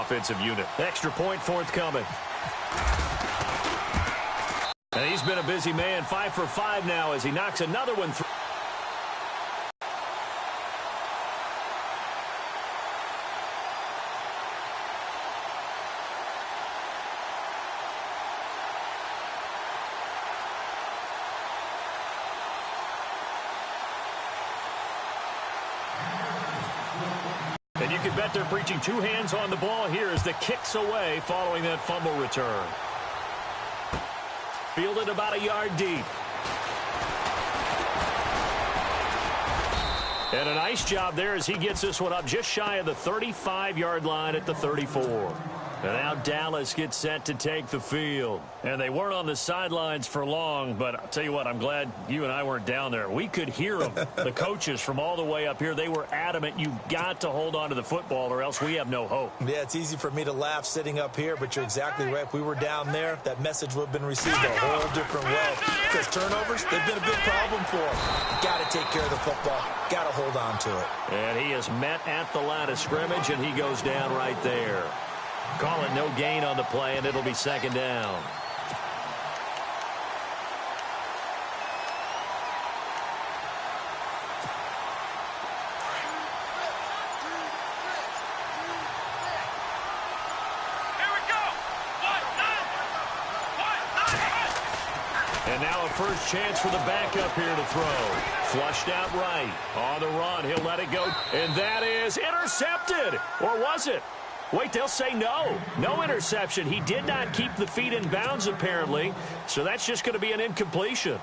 offensive unit. Extra point forthcoming. And he's been a busy man, 5 for 5 now as he knocks another one through. And you can bet they're preaching 2 hands on the ball here as the kick's away following that fumble return. Fielded about a yard deep. And a nice job there as he gets this one up just shy of the 35-yard line at the 34. And now Dallas gets set to take the field. And they weren't on the sidelines for long, but I'll tell you what, I'm glad you and I weren't down there. We could hear them, the coaches from all the way up here. They were adamant, you've got to hold on to the football or else we have no hope. Yeah, it's easy for me to laugh sitting up here, but you're exactly right. If we were down there, that message would have been received a whole different way. Because turnovers, they've been a big problem for them. Got to take care of the football. Got to hold on to it. And he is met at the line of scrimmage, and he goes down right there. Call it no gain on the play, and it'll be second down. And now a first chance for the backup here to throw. Flushed out right. On the run, he'll let it go. And that is intercepted. Or was it? Wait, they'll say no. No interception. He did not keep the feet in bounds, apparently. So that's just going to be an incompletion.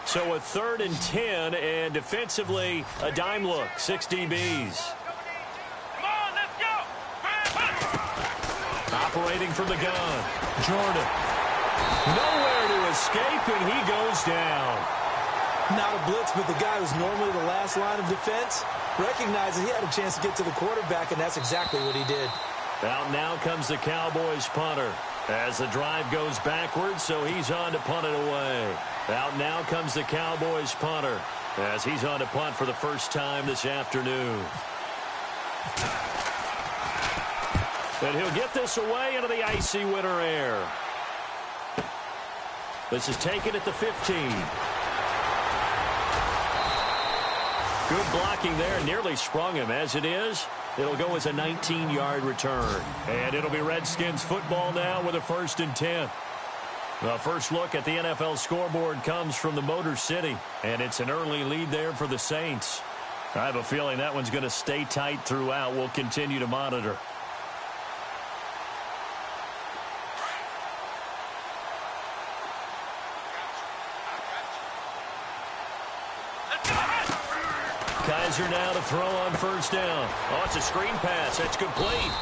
So a 3rd and 10, and defensively, a dime look. 6 DBs. Come on, let's go. Operating from the gun. Jordan. Nowhere to escape, and he goes down. Not a blitz, but the guy who's normally the last line of defense recognizes he had a chance to get to the quarterback, and that's exactly what he did. Out now comes the Cowboys punter. As the drive goes backwards, so he's on to punt it away. Out now comes the Cowboys punter as he's on to punt for the first time this afternoon. And he'll get this away into the icy winter air. This is taken at the 15. Good blocking there. Nearly sprung him. As it is, it'll go as a 19-yard return. And it'll be Redskins football now with a 1st and 10. The first look at the NFL scoreboard comes from the Motor City, and it's an early lead there for the Saints. I have a feeling that one's going to stay tight throughout. We'll continue to monitor. Kaiser now to throw on 1st down. Oh, it's a screen pass. That's complete.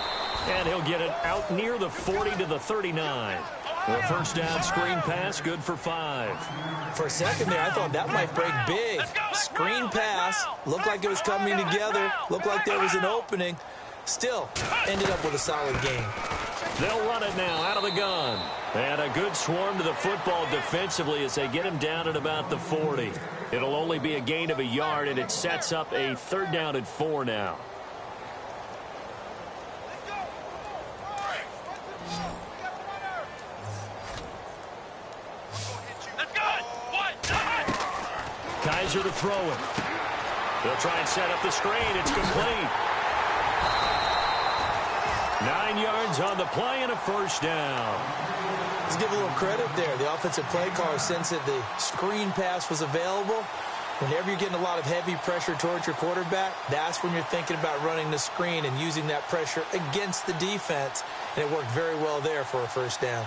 And he'll get it out near the 40 to the 39. The 1st down screen pass, good for 5. For a second there, I thought that might break big. Screen pass, looked like it was coming together, looked like there was an opening. Still, ended up with a solid game. They'll run it now out of the gun. And a good swarm to the football defensively as they get him down at about the 40. It'll only be a gain of a yard, and it sets up a 3rd down and 4 now. Kaiser to throw it. They'll try and set up the screen. It's complete. 9 yards on the play and a 1st down. Let's give a little credit there. The offensive play caller sensed that the screen pass was available. Whenever you're getting a lot of heavy pressure towards your quarterback, that's when you're thinking about running the screen and using that pressure against the defense. And it worked very well there for a 1st down.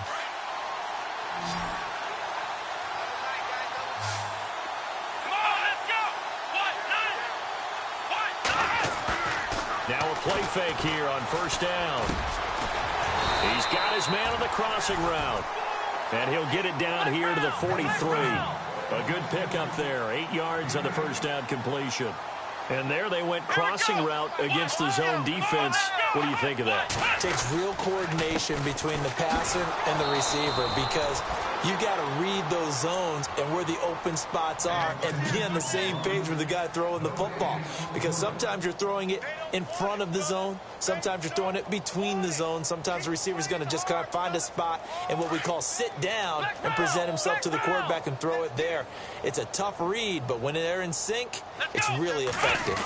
Now a play fake here on 1st down. He's got his man on the crossing route. And he'll get it down here to the 43. A good pickup there. 8 yards on the 1st down completion. And there they went crossing route against the zone defense. What do you think of that? It takes real coordination between the passer and the receiver because you got to read those zones and where the open spots are and be on the same page with the guy throwing the football. Because sometimes you're throwing it in front of the zone. Sometimes you're throwing it between the zones. Sometimes the receiver's going to just kind of find a spot and what we call sit down and present himself to the quarterback and throw it there. It's a tough read, but when they're in sync, it's really effective.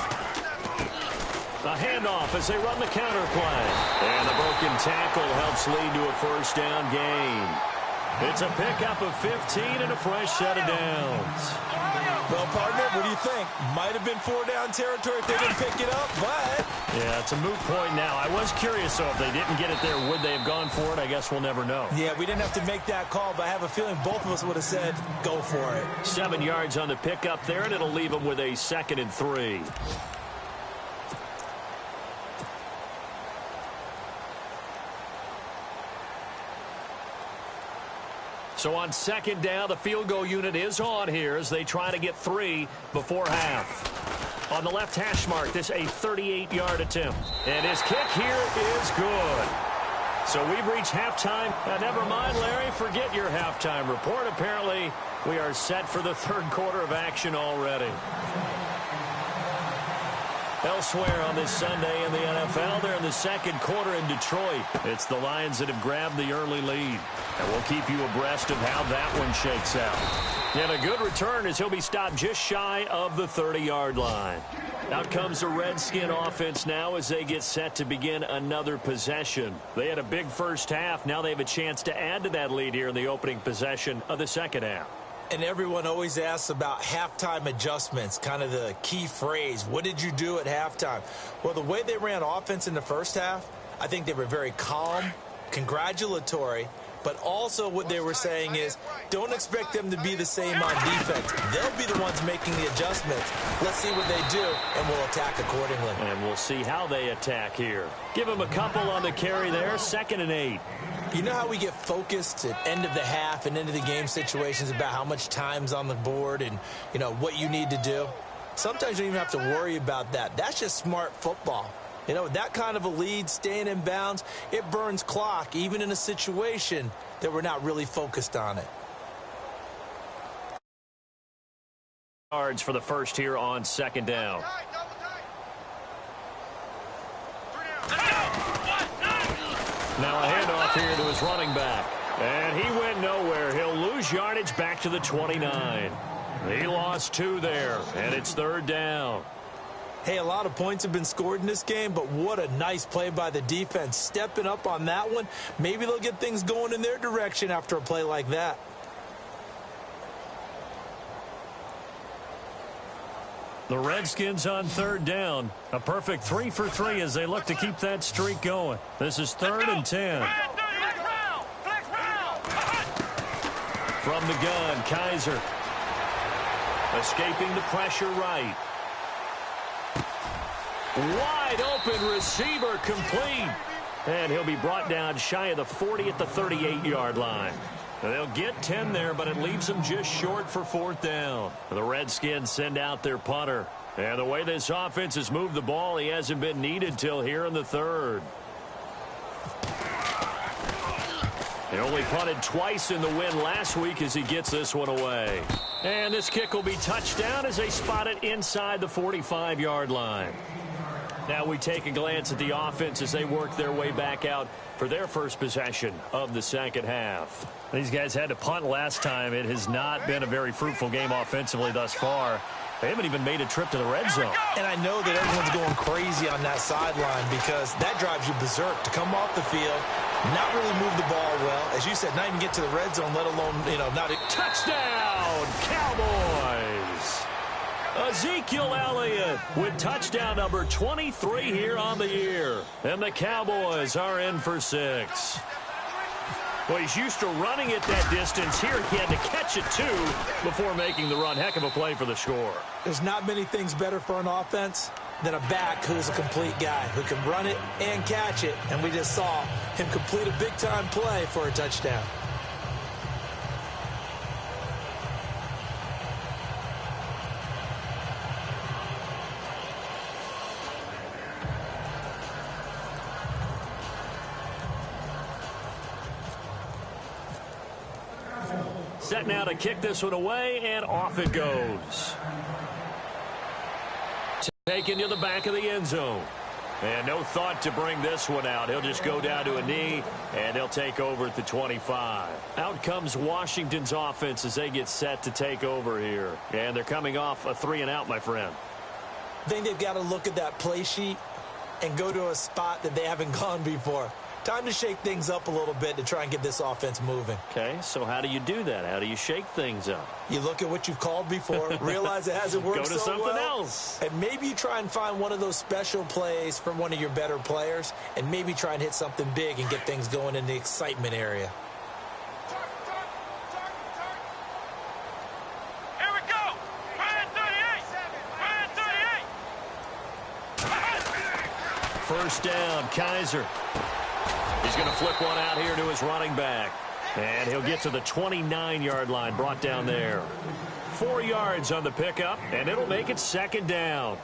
A handoff as they run the counter play. And the broken tackle helps lead to a first down gain. It's a pickup of 15 and a fresh set of downs. Well, partner, what do you think? Might have been 4-down territory if they didn't pick it up, but... Yeah, it's a moot point now. I was curious, though, if they didn't get it there, would they have gone for it? I guess we'll never know. Yeah, we didn't have to make that call, but I have a feeling both of us would have said, go for it. 7 yards on the pickup there, and it'll leave them with a 2nd and 3. So on 2nd down, the field goal unit is on here as they try to get 3 before half. On the left hash mark, this a 38-yard attempt. And his kick here is good. So we've reached halftime. Never mind, Larry, forget your halftime report. Apparently, we are set for the 3rd quarter of action already. Elsewhere on this Sunday in the NFL, they're in the 2nd quarter in Detroit. It's the Lions that have grabbed the early lead. And we'll keep you abreast of how that one shakes out. And a good return as he'll be stopped just shy of the 30-yard line. Out comes the Redskin offense now as they get set to begin another possession. They had a big first half. Now they have a chance to add to that lead here in the opening possession of the 2nd half. And everyone always asks about halftime adjustments, kind of the key phrase. What did you do at halftime? Well, the way they ran offense in the first half, I think they were very calm, congratulatory, but also what they were saying is don't expect them to be the same on defense. They'll be the ones making the adjustments. Let's see what they do, and we'll attack accordingly. And we'll see how they attack here. Give them a couple on the carry there, 2nd and 8. You know how we get focused at end of the half and end of the game situations about how much time's on the board and, you know, what you need to do? Sometimes you don't even have to worry about that. That's just smart football. You know, that kind of a lead, staying in bounds, it burns clock, even in a situation that we're not really focused on it. Yards for the first here on 2nd down. Now a handoff here to his running back. And he went nowhere. He'll lose yardage back to the 29. He lost 2 there, and it's 3rd down. Hey, a lot of points have been scored in this game, but what a nice play by the defense. Stepping up on that one, maybe they'll get things going in their direction after a play like that. The Redskins on 3rd down. A perfect 3 for 3 as they look to keep that streak going. This is 3rd and 10. From the gun, Kaiser. Escaping the pressure right. Wide open receiver complete. And he'll be brought down shy of the 40 at the 38-yard line. They'll get 10 there, but it leaves them just short for 4th down. The Redskins send out their punter. And the way this offense has moved the ball, he hasn't been needed till here in the 3rd. He only punted twice in the win last week as he gets this one away. And this kick will be touchdown as they spot it inside the 45-yard line. Now we take a glance at the offense as they work their way back out for their first possession of the 2nd half. These guys had to punt last time. It has not been a very fruitful game offensively thus far. They haven't even made a trip to the red zone. And I know that everyone's going crazy on that sideline because that drives you berserk to come off the field, not really move the ball well. As you said, not even get to the red zone, let alone, not a touchdown, Cowboys. Ezekiel Elliott with touchdown number 23 here on the year. And the Cowboys are in for 6. Well, he's used to running it that distance. Here he had to catch it, too, before making the run. Heck of a play for the score. There's not many things better for an offense than a back who's a complete guy who can run it and catch it. And we just saw him complete a big-time play for a touchdown. Set now to kick this one away, and off it goes. Taken to the back of the end zone. And no thought to bring this one out. He'll just go down to a knee, and they'll take over at the 25. Out comes Washington's offense as they get set to take over here. And they're coming off a 3-and-out, my friend. I think they've got to look at that play sheet and go to a spot that they haven't gone before. Time to shake things up a little bit to try and get this offense moving. Okay, so how do you do that? How do you shake things up? You look at what you've called before, realize it hasn't worked Go to so something well, else. and maybe you try and find one of those special plays from one of your better players, and maybe try and hit something big and get things going in the excitement area. Here we go. Ryan 38. Ryan 38. First down, Kaiser. He's going to flip one out here to his running back. And he'll get to the 29-yard line, brought down there. 4 yards on the pickup, and it'll make it second down.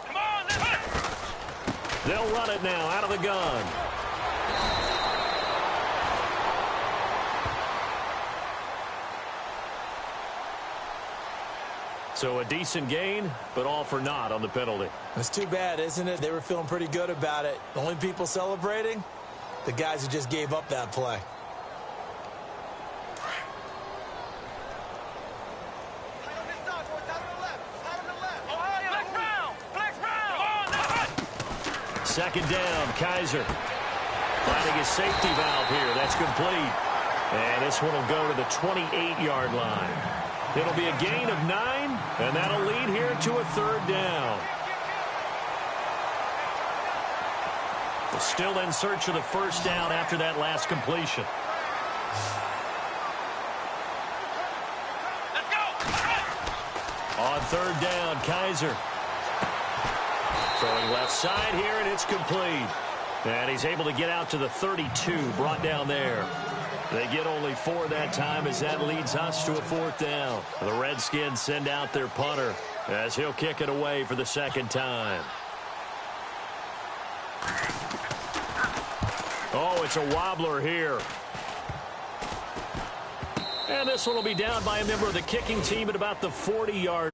Come on, let's go. They'll run it now out of the gun. So a decent gain, but all for naught on the penalty. It's too bad, isn't it? They were feeling pretty good about it. The only people celebrating, the guys who just gave up that play. Second down, Kaiser. Finding his safety valve here. That's complete. And this one will go to the 28-yard line. It'll be a gain of 9, and that'll lead here to a third down. Still in search of the first down after that last completion. Let's go. On third down, Kaiser. Throwing left side here, and it's complete. And he's able to get out to the 32, brought down there. They get only 4 that time as that leads us to a fourth down. The Redskins send out their punter as he'll kick it away for the second time. Oh, it's a wobbler here. And this one will be down by a member of the kicking team at about the 40-yard